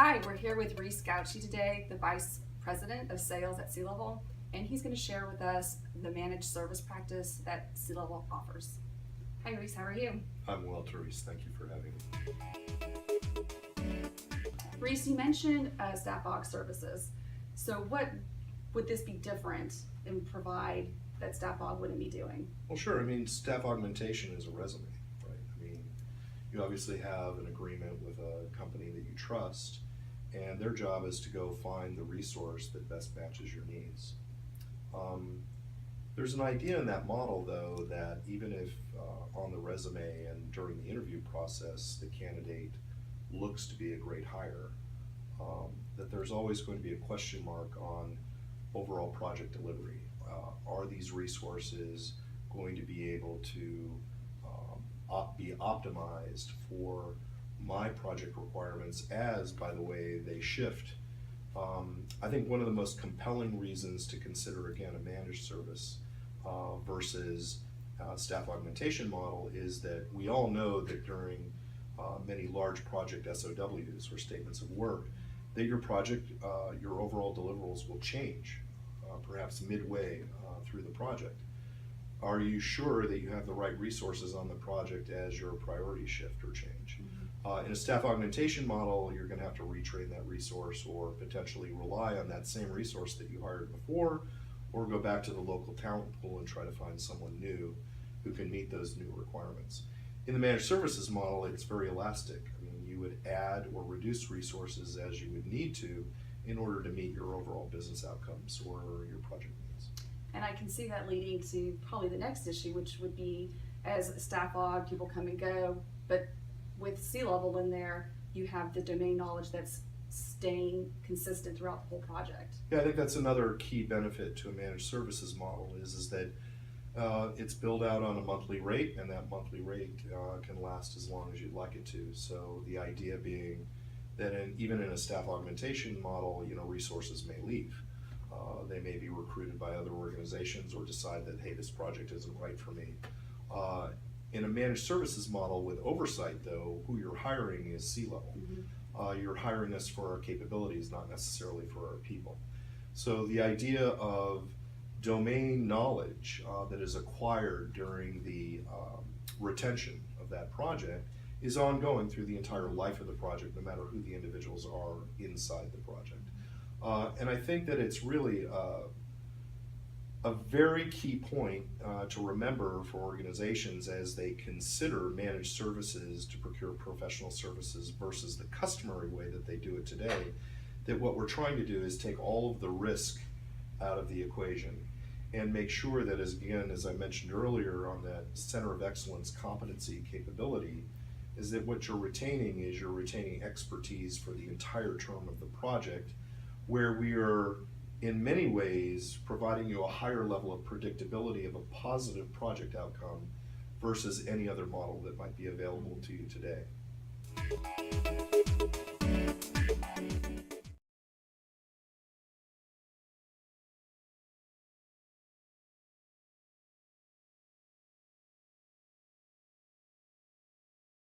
Hi, we're here with Reese Gauchi today, the Vice President of Sales at C-Level, and he's going to share with us the managed service practice that C-Level offers. Hi Reese, how are you? I'm well, Therese. Thank you for having me. Reese, you mentioned staff aug services. So what would this be different and provide that staff aug wouldn't be doing? Well, sure. I mean, staff augmentation is a resume, right? I mean, you obviously have an agreement with a company that you trust, and their job is to go find the resource that best matches your needs. There's an idea in that model, though, that even if on the resume and during the interview process the candidate looks to be a great hire, that there's always going to be a question mark on overall project delivery. Are these resources going to be able to be optimized for my project requirements as, by the way, they shift? I think one of the most compelling reasons to consider, again, a managed service versus staff augmentation model is that we all know that during many large project SOWs, or statements of work, that your project, your overall deliverables will change, perhaps midway through the project. Are you sure that you have the right resources on the project as your priorities shift or change? In a staff augmentation model, you're going to have to retrain that resource or potentially rely on that same resource that you hired before, or go back to the local talent pool and try to find someone new who can meet those new requirements. In the managed services model, it's very elastic. I mean, you would add or reduce resources as you would need to in order to meet your overall business outcomes or your project needs. And I can see that leading to probably the next issue, which would be as a staff aug, people come and go, but with C-Level in there, you have the domain knowledge that's staying consistent throughout the whole project. Yeah, I think that's another key benefit to a managed services model is that it's billed out on a monthly rate, and that monthly rate can last as long as you'd like it to. So the idea being that even in a staff augmentation model, resources may leave. They may be recruited by other organizations or decide that, hey, this project isn't right for me. In a managed services model with oversight, though, who you're hiring is C-Level. You're hiring us for our capabilities, not necessarily for our people. So the idea of domain knowledge that is acquired during the retention of that project is ongoing through the entire life of the project, no matter who the individuals are inside the project. And I think that it's really a very key point to remember for organizations as they consider managed services to procure professional services versus the customary way that they do it today, that what we're trying to do is take all of the risk out of the equation and make sure that, as I mentioned earlier on that center of excellence competency capability, is that what you're retaining expertise for the entire term of the project, where we are in many ways providing you a higher level of predictability of a positive project outcome versus any other model that might be available to you today.